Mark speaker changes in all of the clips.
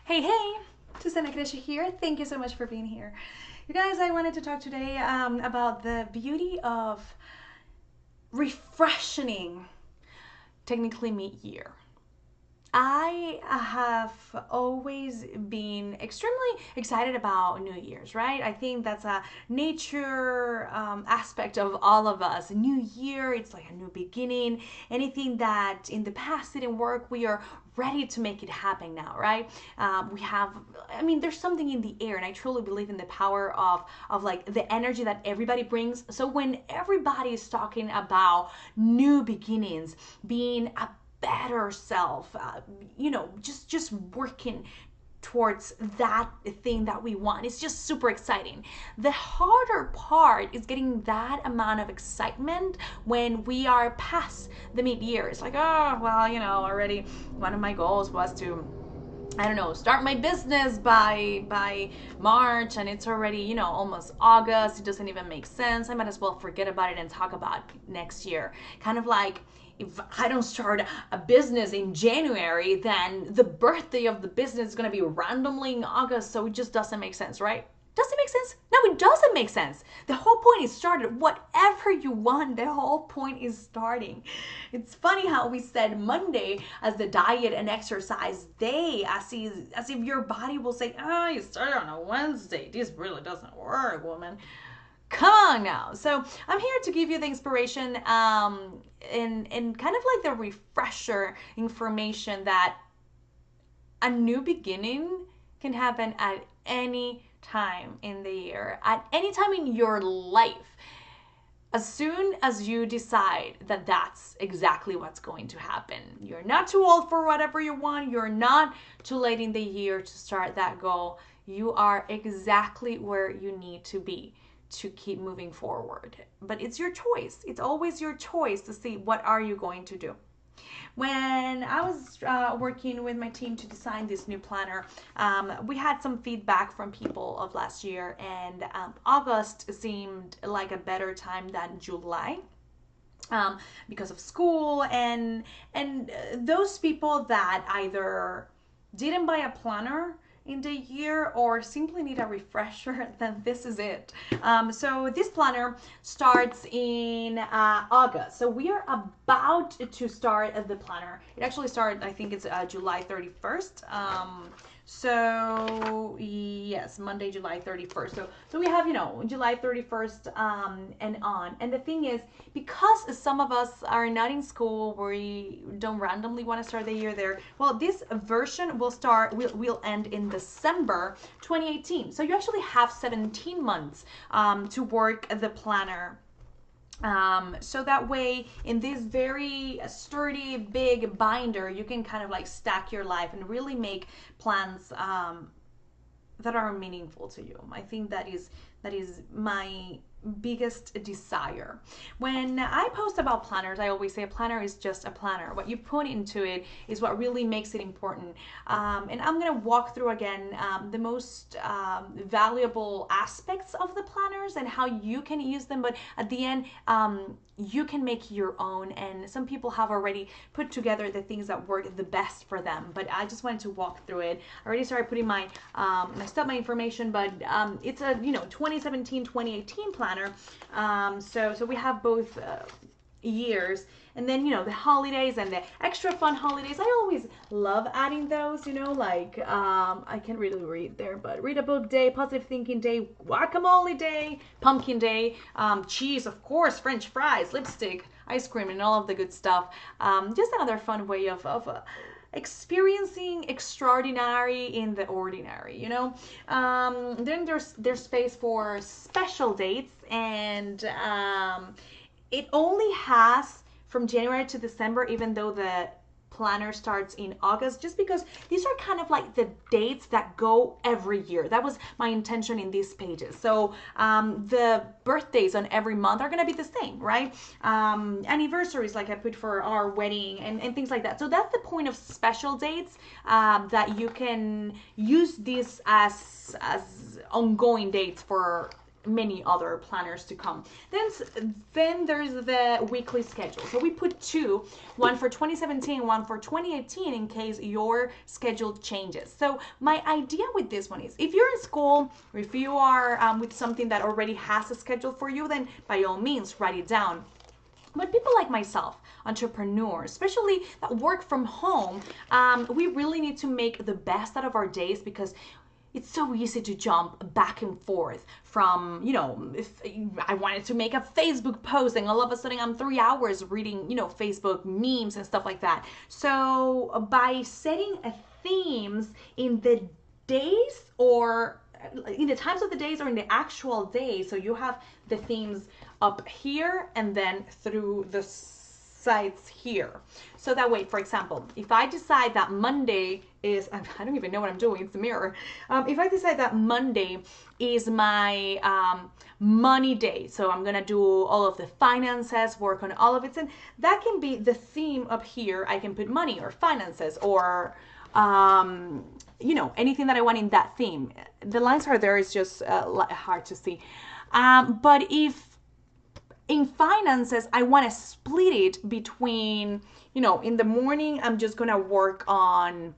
Speaker 1: Hey, hey, Susana Cresce here. Thank you so much for being here. You guys, I wanted to talk today about the beauty of refreshing technically mid-year. I have always been extremely excited about New Year's, right? I think that's a nature aspect of all of us. New Year, it's like a new beginning. Anything that in the past didn't work, we are ready to make it happen now, right? There's something in the air, and I truly believe in the power of like the energy that everybody brings. So when everybody is talking about new beginnings, being a better self, just working towards that thing that we want. It's just super exciting. The harder part is getting that amount of excitement when we are past the mid-year. It's like, oh, well, already one of my goals was to, I don't know, start my business by March, and it's already, almost August. It doesn't even make sense. I might as well forget about it and talk about next year. Kind of like, if I don't start a business in January, then the birthday of the business is going to be randomly in August, so it just doesn't make sense, right? Does it make sense? No, it doesn't make sense. The whole point is started. Whatever you want, the whole point is starting. It's funny how we said Monday as the diet and exercise day, as if your body will say, oh, you started on a Wednesday. This really doesn't work, woman. Come on now. So I'm here to give you the inspiration and kind of like the refresher information that a new beginning can happen at any time in the year, at any time in your life. As soon as you decide that that's exactly what's going to happen, you're not too old for whatever you want, you're not too late in the year to start that goal. You are exactly where you need to be to keep moving forward. But it's your choice. It's always your choice to see what are you going to do. When I was working with my team to design this new planner, we had some feedback from people of last year, and August seemed like a better time than July. Because of school and those people that either didn't buy a planner in the year or simply need a refresher, then this is it. So this planner starts in August. So we are about to start the planner. It actually started, I think it's July 31st. So yes, Monday, July 31st. So we have, July 31st and on. And the thing is, because some of us are not in school, we don't randomly want to start the year there. Well, this version will end in December 2018. So you actually have 17 months to work the planner. So that way, in this very sturdy, big binder, you can kind of like stack your life and really make plans that are meaningful to you. I think that is my biggest desire. When I post about planners, I always say a planner is just a planner. What you put into it is what really makes it important. And I'm going to walk through again the most valuable aspects of the planners and how you can use them. But at the end, you can make your own. And some people have already put together the things that work the best for them. But I just wanted to walk through it. I already started putting my information, but it's a 2017-2018 planner. So we have both years, and then the holidays and the extra fun holidays. I always love adding those, I can't really read there, but read a book day, positive thinking day, guacamole day, pumpkin day, cheese, of course, French fries, lipstick, ice cream, and all of the good stuff. Just another fun way of experiencing extraordinary in the ordinary, Then there's space for special dates, and it only has from January to December, even though the planner starts in August, just because these are kind of like the dates that go every year. That was my intention in these pages. So the birthdays on every month are going to be the same, right? Anniversaries, like I put for our wedding and things like that. So that's the point of special dates, that you can use these as ongoing dates for many other planners to come. Then there's the weekly schedule. So we put two, one for 2017, one for 2018 in case your schedule changes. So my idea with this one is if you're in school or if you are with something that already has a schedule for you, then by all means write it down. But people like myself, entrepreneurs, especially that work from home, we really need to make the best out of our days because it's so easy to jump back and forth from, if I wanted to make a Facebook post and all of a sudden I'm 3 hours reading, Facebook memes and stuff like that. So by setting a themes in the days or in the times of the days or in the actual day, so you have the themes up here and then through the sides here. So that way, for example, if I decide that Monday is, I don't even know what I'm doing, it's the mirror. If I decide that Monday is my money day, so I'm gonna do all of the finances, work on all of it, and that can be the theme up here. I can put money or finances or anything that I want in that theme. The lines are there, it's just hard to see. But if in finances, I want to split it between, in the morning, I'm just going to work on,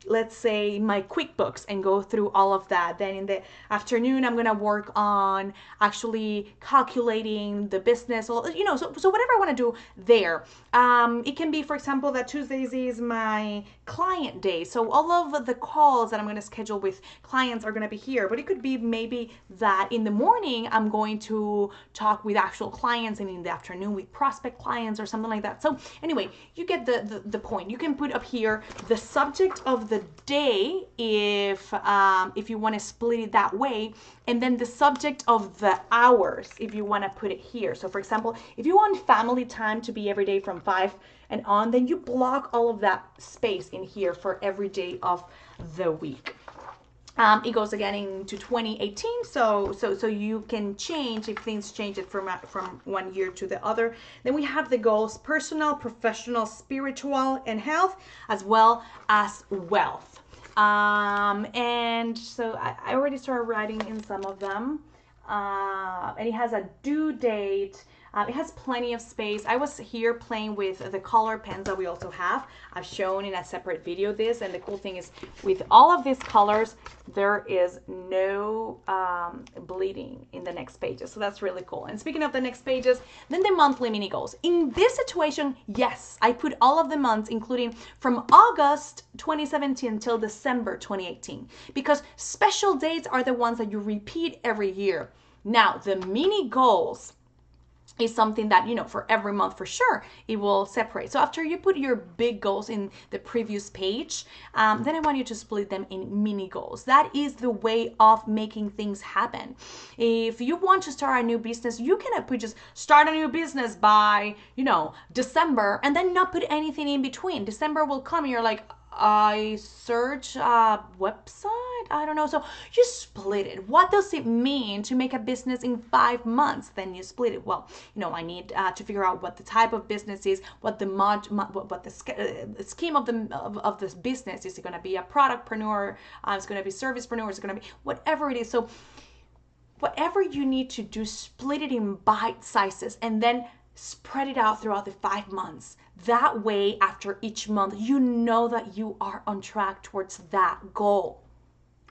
Speaker 1: let's say, my QuickBooks and go through all of that. Then in the afternoon, I'm going to work on actually calculating the business, so whatever I want to do there. It can be, for example, that Tuesdays is my client day. So all of the calls that I'm going to schedule with clients are going to be here. But it could be maybe that in the morning, I'm going to talk with actual clients and in the afternoon with prospect clients or something like that. So anyway, you get the point. You can put up here the subject of the day if you want to split it that way, and then the subject of the hours if you want to put it here. So for example, if you want family time to be every day from 5 and on, then you block all of that space in here for every day of the week. It goes again into 2018, so you can change if things change it from one year to the other. Then we have the goals: personal, professional, spiritual, and health, as well as wealth. And so I already started writing in some of them, and it has a due date. It has plenty of space. I was here playing with the color pens that we also have. I've shown in a separate video this, and the cool thing is with all of these colors, there is no bleeding in the next pages. So that's really cool. And speaking of the next pages, then the monthly mini goals. In this situation, yes, I put all of the months, including from August 2017 until December 2018, because special dates are the ones that you repeat every year. Now, the mini goals is something that, for every month for sure, it will separate. So after you put your big goals in the previous page, then I want you to split them in mini goals. That is the way of making things happen. If you want to start a new business, you cannot put just start a new business by, December and then not put anything in between. December will come and you're like, I search a website, I don't know. So you split it. What does it mean to make a business in 5 months? Then you split it. Well, I need to figure out what the type of business is, what the scheme of this business is. It going to be a productpreneur? It's going to be servicepreneur? It's going to be whatever it is. So whatever you need to do, split it in bite sizes and then spread it out throughout the 5 months. That way, after each month, you know that you are on track towards that goal,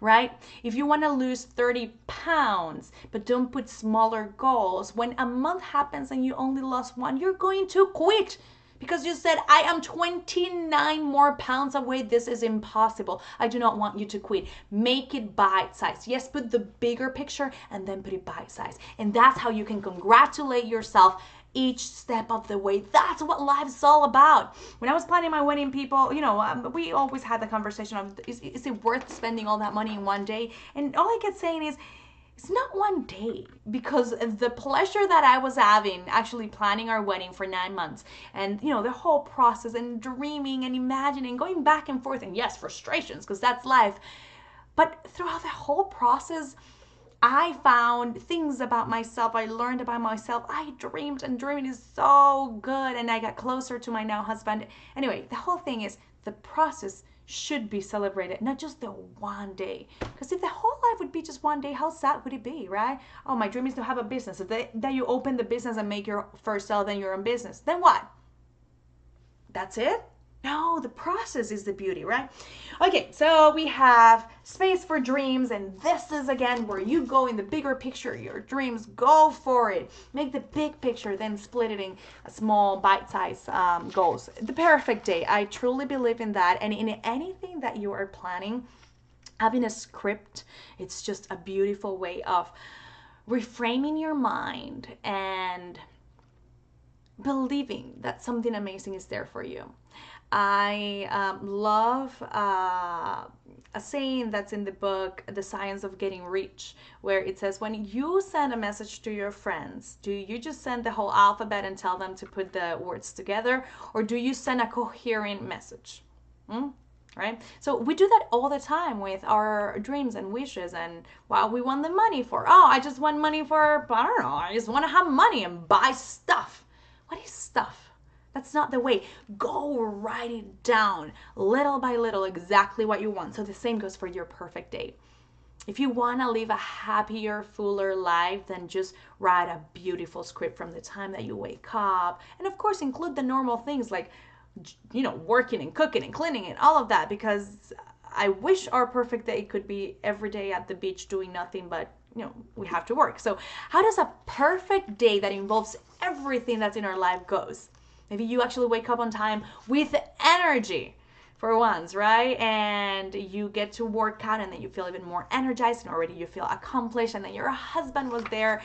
Speaker 1: right? If you want to lose 30 pounds, but don't put smaller goals, when a month happens and you only lost 1, you're going to quit because you said, I am 29 more pounds away. This is impossible. I do not want you to quit. Make it bite-sized. Yes, put the bigger picture and then put it bite-sized. And that's how you can congratulate yourself each step of the way. That's what life is all about. When I was planning my wedding, people, we always had the conversation of, is it worth spending all that money in one day? And all I kept saying is, it's not one day, because the pleasure that I was having actually planning our wedding for 9 months and, the whole process and dreaming and imagining, going back and forth, and yes, frustrations, because that's life. But throughout the whole process, I found things about myself. I learned about myself. I dreamed, and dreaming is so good. And I got closer to my now husband. Anyway, the whole thing is the process should be celebrated, not just the one day. Because if the whole life would be just one day, how sad would it be, right? Oh, my dream is to have a business. So that you open the business and make your first sale, then your own business. Then what? That's it? No, the process is the beauty, right? Okay, so we have space for dreams, and this is again where you go in the bigger picture, your dreams, go for it. Make the big picture, then split it in small bite-sized goals. The perfect day, I truly believe in that, and in anything that you are planning, having a script, it's just a beautiful way of reframing your mind and believing that something amazing is there for you. I love a saying that's in the book, The Science of Getting Rich, where it says, when you send a message to your friends, do you just send the whole alphabet and tell them to put the words together, or do you send a coherent message? Right? So we do that all the time with our dreams and wishes and what we want the money for. Oh, I just want money for, I don't know, I just want to have money and buy stuff. What is stuff? That's not the way. Go write it down little by little exactly what you want. So the same goes for your perfect day. If you want to live a happier, fuller life, then just write a beautiful script from the time that you wake up. And of course, include the normal things like, working and cooking and cleaning and all of that, because I wish our perfect day could be every day at the beach doing nothing, but we have to work. So how does a perfect day that involves everything that's in our life goes? Maybe you actually wake up on time with energy for once, right? And you get to work out, and then you feel even more energized, and already you feel accomplished, and then your husband was there,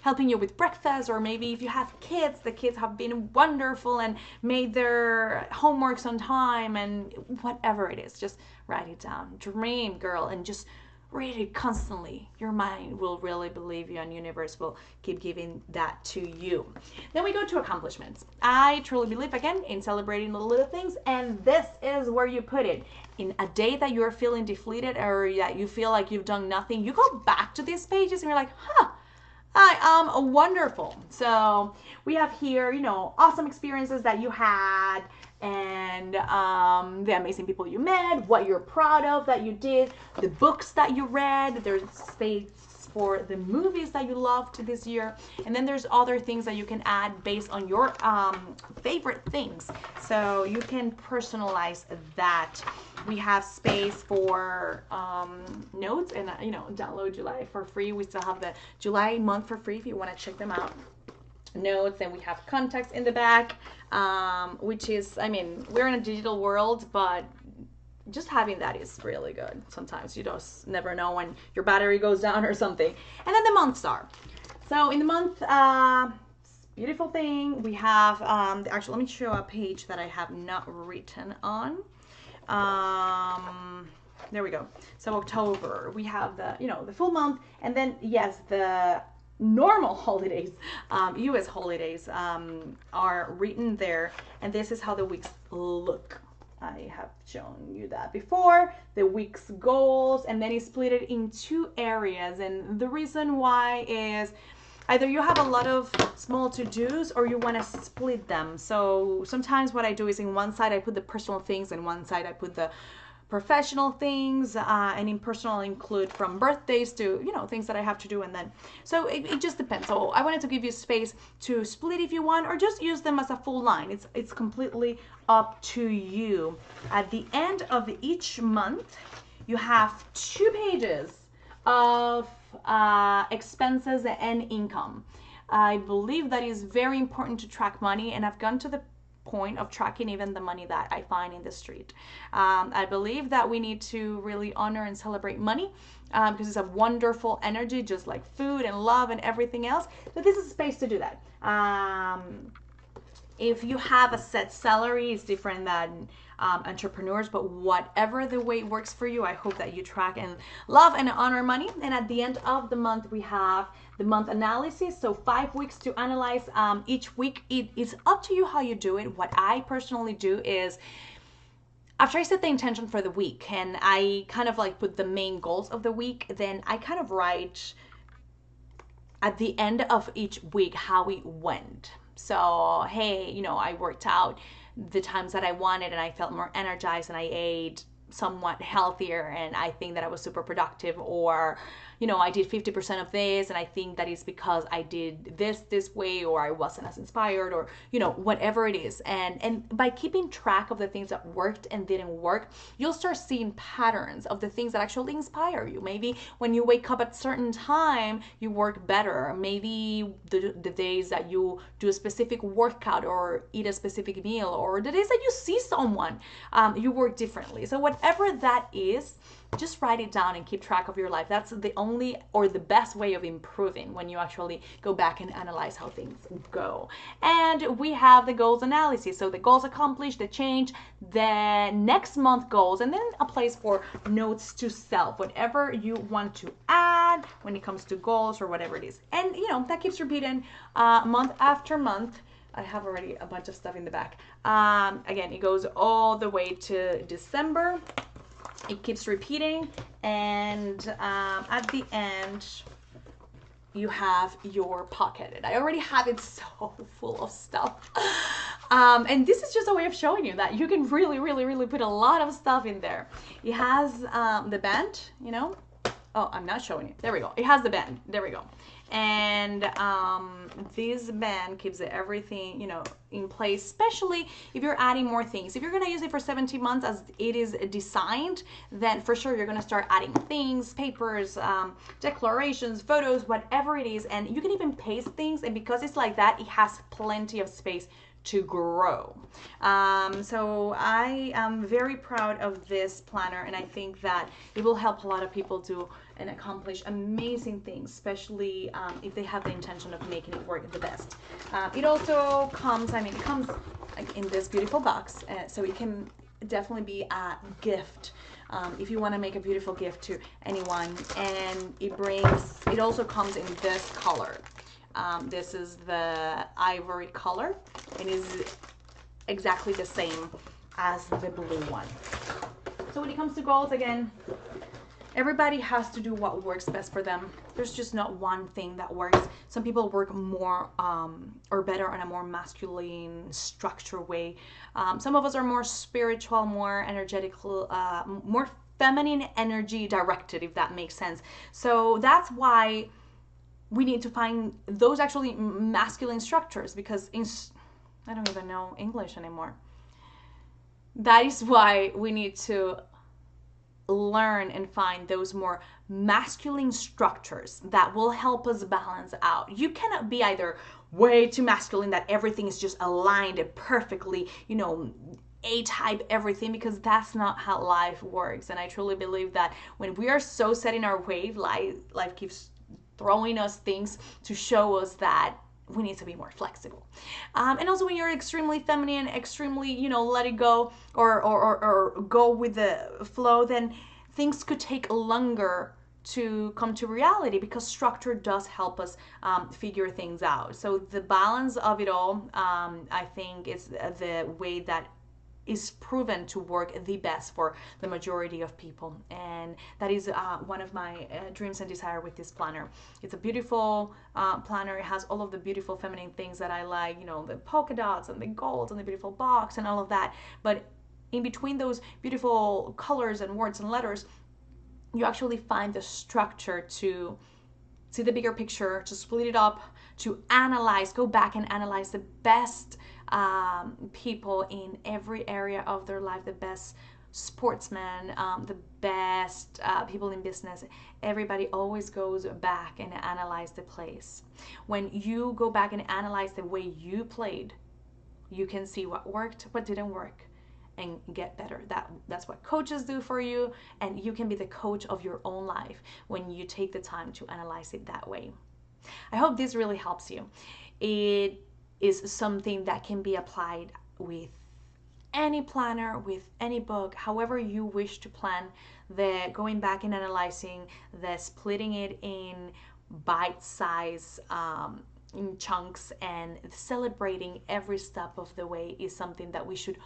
Speaker 1: helping you with breakfast, or maybe if you have kids, the kids have been wonderful and made their homeworks on time, and whatever it is, just write it down. Dream, girl, and just read it constantly. Your mind will really believe you, and universe will keep giving that to you. Then we go to accomplishments. I truly believe, again, in celebrating the little things, and this is where you put it. In a day that you're feeling deflated, or that you feel like you've done nothing, you go back to these pages and you're like, I am wonderful. So we have here, awesome experiences that you had, and the amazing people you met, what you're proud of that you did, the books that you read. There's space for the movies that you loved this year, and then there's other things that you can add based on your favorite things, so you can personalize that. We have space for notes, and download July for free. We still have the July month for free if you want to check them out. Notes, and we have context in the back, which is, we're in a digital world, but just having that is really good. Sometimes you just never know when your battery goes down or something. And then the month star. So in the month, beautiful thing, we have, actually, let me show a page that I have not written on. There we go. So October, we have the, the full month, and then, yes, the normal holidays, US holidays, are written there, and this is how the weeks look. I have shown you that before. The week's goals, and then it's split it in two areas, and the reason why is either you have a lot of small to-dos, or you want to split them. So sometimes what I do is, in one side I put the personal things, and one side I put the professional things, and in personal I include from birthdays to things that I have to do, and then so it just depends. So I wanted to give you space to split if you want, or just use them as a full line. It's completely up to you. At the end of each month, you have 2 pages of expenses and income. I believe that is very important to track money, and I've gone to the point of tracking even the money that I find in the street. I believe that we need to really honor and celebrate money, because it's a wonderful energy, just like food and love and everything else. So this is a space to do that. If you have a set salary, it's different than entrepreneurs, but whatever the way works for you, I hope that you track and love and honor money. And at the end of the month, we have the month analysis. So 5 weeks to analyze each week. It's up to you how you do it. What I personally do is, after I set the intention for the week, and I kind of like put the main goals of the week, then I kind of write at the end of each week how it went. So, hey, I worked out the times that I wanted and I felt more energized and I ate somewhat healthier and I think that I was super productive, or I did 50% of this and I think that is because I did this way, or I wasn't as inspired, or whatever it is. And by keeping track of the things that worked and didn't work, you'll start seeing patterns of the things that actually inspire you. Maybe when you wake up at a certain time you work better. Maybe the days that you do a specific workout or eat a specific meal, or the days that you see someone, you work differently. So whatever that is, just write it down and keep track of your life. That's the only or the best way of improving, when you actually go back and analyze how things go. And we have the goals analysis. So the goals accomplished, the change, the next month goals, and then a place for notes to self, whatever you want to add when it comes to goals or whatever it is. And that keeps repeating month after month. I have already a bunch of stuff in the back. Again, it goes all the way to December. It keeps repeating, and at the end you have your pocket. I already have it so full of stuff, and this is just a way of showing you that you can really put a lot of stuff in there. It has the band, oh, I'm not showing you. There we go. It has the band. There we go. And this band keeps everything, in place, especially if you're adding more things. If you're going to use it for 17 months as it is designed, then for sure you're going to start adding things, papers, declarations, photos, whatever it is. And you can even paste things. And because it's like that, it has plenty of space to grow. So I am very proud of this planner, and I think that it will help a lot of people do and accomplish amazing things, especially if they have the intention of making it work the best. It also comes, it comes in this beautiful box, so it can definitely be a gift if you want to make a beautiful gift to anyone. And it also comes in this color. This is the ivory color, and is exactly the same as the blue one. So when it comes to goals, again, everybody has to do what works best for them. There's just not one thing that works. Some people work more or better on a more masculine structured way. Some of us are more spiritual, more energetic, more feminine energy directed, if that makes sense. So that's why we need to find those actually masculine structures, because I don't even know English anymore. That is why we need to learn and find those more masculine structures that will help us balance out. You cannot be either way too masculine that everything is just aligned perfectly, A-type everything, because that's not how life works. And I truly believe that when we are so set in our way, life keeps throwing us things to show us that we need to be more flexible. And also when you're extremely feminine, extremely, let it go or go with the flow, then things could take longer to come to reality, because structure does help us figure things out. So the balance of it all, I think, is the way that is proven to work the best for the majority of people. And that is one of my dreams and desire with this planner. It's a beautiful planner. It has all of the beautiful feminine things that I like, the polka dots and the golds and the beautiful box and all of that. But in between those beautiful colors and words and letters, you actually find the structure to see the bigger picture, to split it up, to analyze, go back and analyze the best people in every area of their life, the best sportsmen, the best people in business. Everybody always goes back and analyze the place. When you go back and analyze the way you played, you can see what worked, what didn't work, and get better. That's what coaches do for you, and you can be the coach of your own life when you take the time to analyze it that way. I hope this really helps you. It is something that can be applied with any planner, with any book, however you wish to plan. The going back and analyzing, the splitting it in bite-size in chunks, and celebrating every step of the way is something that we should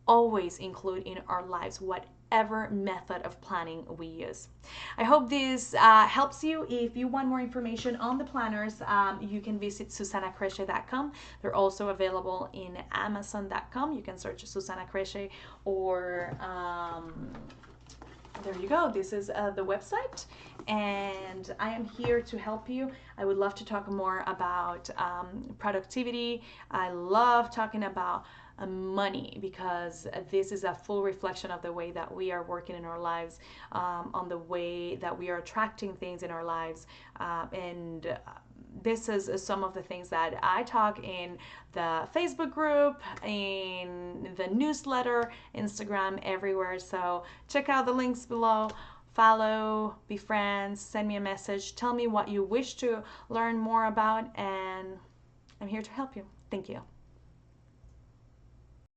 Speaker 1: always include in our lives, whatever method of planning we use. I hope this helps you. If you want more information on the planners, you can visit susanacresce.com. They're also available in amazon.com. You can search Susana Cresce, or there you go. This is the website, and I am here to help you. I would love to talk more about productivity. I love talking about money, because this is a full reflection of the way that we are working in our lives, on the way that we are attracting things in our lives, and this is some of the things that I talk in the Facebook group, in the newsletter, Instagram, everywhere. So check out the links below. Follow, be friends, send me a message, tell me what you wish to learn more about, and I'm here to help you. Thank you.